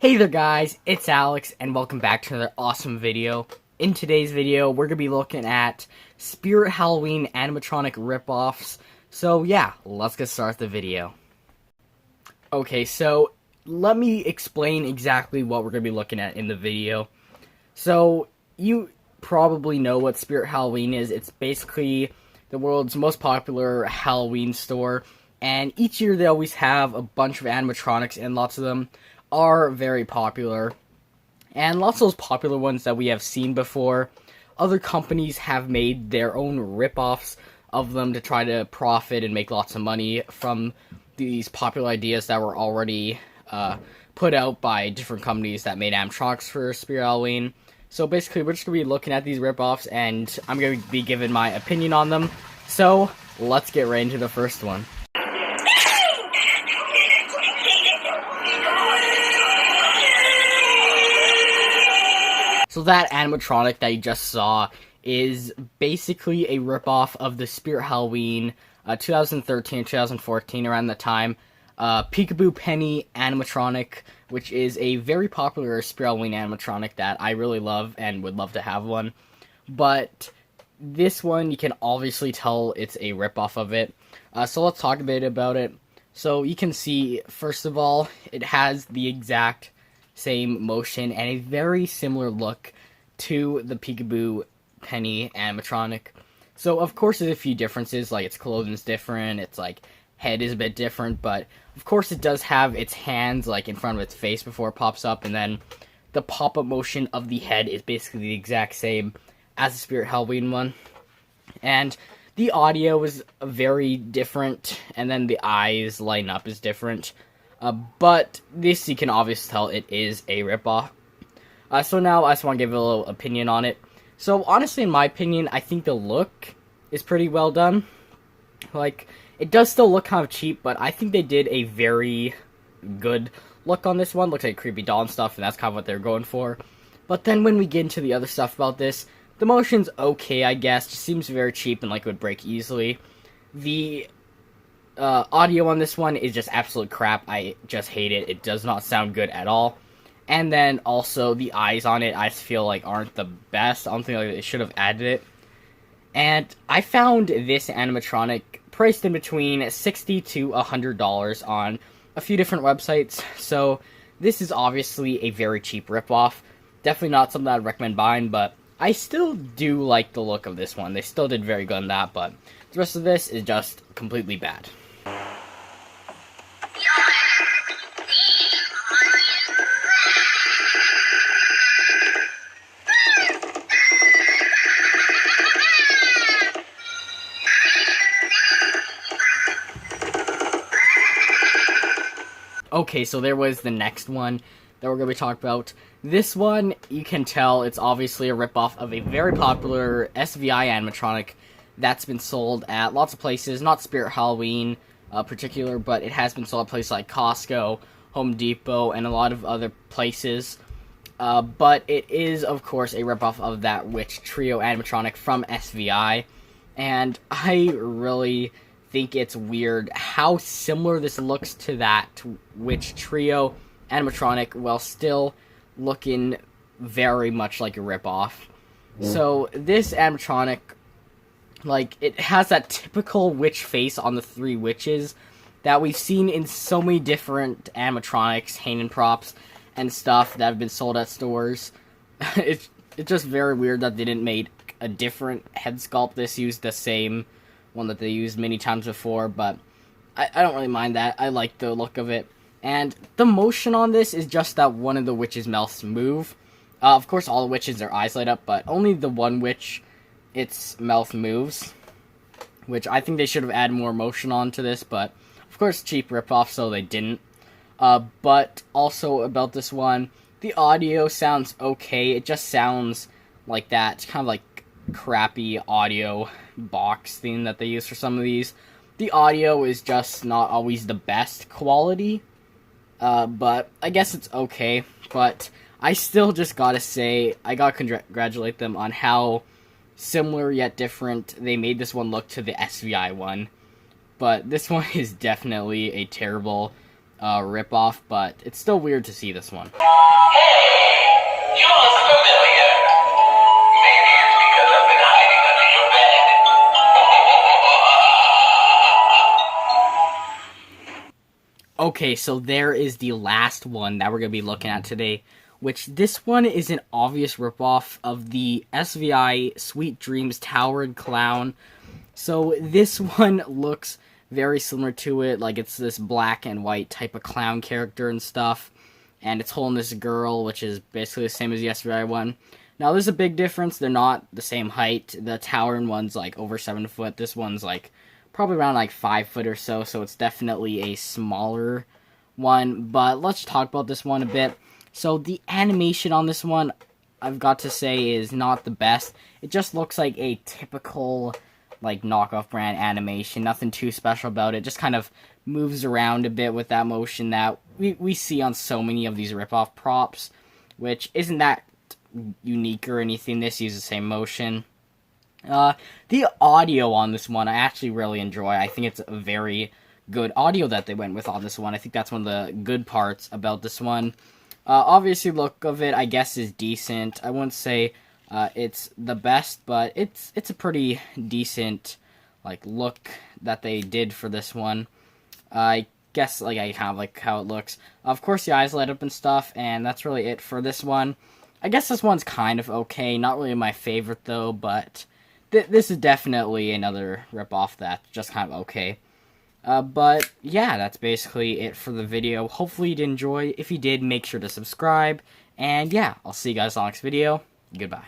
Hey there guys, it's Alex and welcome back to another awesome video. In today's video, we're going to be looking at Spirit Halloween animatronic ripoffs. So yeah, let's get started the video. Okay, so let me explain exactly what we're going to be looking at in the video. So you probably know what Spirit Halloween is. It's basically the world's most popular Halloween store. And each year they always have a bunch of animatronics, and lots of them are very popular. And lots of those popular ones that we have seen before, other companies have made their own ripoffs of them to try to profit and make lots of money from these popular ideas that were already put out by different companies that made animatronics for Spirit Halloween. So basically, we're just going to be looking at these ripoffs, and I'm going to be giving my opinion on them. So let's get right into the first one. So that animatronic that you just saw is basically a ripoff of the Spirit Halloween 2013-2014, around the time. Peekaboo Penny animatronic, which is a very popular Spirit Halloween animatronic that I really love and would love to have one. But this one, you can obviously tell it's a ripoff of it. So let's talk a bit about it. So you can see, first of all, it has the exact same motion and a very similar look to the Peekaboo Penny animatronic. So of course there's a few differences, like its clothing's different, its like head is a bit different, but of course it does have its hands like in front of its face before it pops up, and then the pop-up motion of the head is basically the exact same as the Spirit Halloween one. And the audio is very different, and then the eyes line up is different. But this, you can obviously tell it is a ripoff. So now I just want to give a little opinion on it. So honestly, in my opinion, I think the look is pretty well done. Like, it does still look kind of cheap, but I think they did a very good look on this one. Looks like a creepy doll and stuff, and that's kind of what they're going for. But then when we get into the other stuff about this, the motion's okay, I guess. Just seems very cheap and like it would break easily. The audio on this one is just absolute crap. I just hate it. It does not sound good at all. And then also the eyes on it, I just feel like aren't the best. I don't think they should have added it. And I found this animatronic priced in between $60 to $100 on a few different websites. So this is obviously a very cheap ripoff. Definitely not something I'd recommend buying, but I still do like the look of this one. They still did very good on that, but the rest of this is just completely bad. Okay, so there was the next one that we're going to be talking about. This one, you can tell it's obviously a ripoff of a very popular SVI animatronic that's been sold at lots of places, not Spirit Halloween particular, but it has been sold at places like Costco, Home Depot, and a lot of other places. But it is, of course, a ripoff of that Witch Trio animatronic from SVI, and I really think it's weird how similar this looks to that Witch Trio animatronic while still looking very much like a ripoff. So this animatronic, like, it has that typical witch face on the three witches that we've seen in so many different animatronics, hanging props, and stuff that have been sold at stores. It's just very weird that they didn't make a different head sculpt. This used the same one that they used many times before, but I don't really mind that. I like the look of it. And the motion on this is just that one of the witches' mouths move. Of course, all the witches, their eyes light up, but only the one witch, its mouth moves, which I think they should have added more motion onto this, but of course, cheap ripoff, so they didn't. But also about this one, the audio sounds okay. It just sounds like that kind of like crappy audio box thing that they use for some of these. The audio is just not always the best quality, but I guess it's okay. But I still just gotta say, I gotta congratulate them on how similar yet different they made this one look to the SVI one. But this one is definitely a terrible ripoff, but it's still weird to see this one. Hey, you look familiar. Maybe it's because I've been hiding under your bed. Okay, so there is the last one that we're going to be looking at today, which this one is an obvious ripoff of the SVI Sweet Dreams Towered Clown. So this one looks very similar to it, like it's this black and white type of clown character and stuff, and it's holding this girl, which is basically the same as the SVI one. Now there's a big difference, they're not the same height. The towering one's like over 7 foot, this one's like probably around like 5 foot or so, so it's definitely a smaller one. But let's talk about this one a bit. So the animation on this one, I've got to say, is not the best. It just looks like a typical like knockoff brand animation. Nothing too special about it. Just kind of moves around a bit with that motion that we see on so many of these ripoff props, which isn't that unique or anything. This uses the same motion. The audio on this one I actually really enjoy. I think it's a very good audio that they went with on this one. I think that's one of the good parts about this one. Obviously, look of it, I guess, is decent. I wouldn't say it's the best, but it's a pretty decent like look that they did for this one. I guess like I kind of like how it looks. Of course, the eyes light up and stuff, and that's really it for this one. I guess this one's kind of okay. Not really my favorite though, but this is definitely another ripoff that's just kind of okay. But yeah, that's basically it for the video. Hopefully you did enjoy. If you did, make sure to subscribe. And yeah, I'll see you guys on the next video. Goodbye.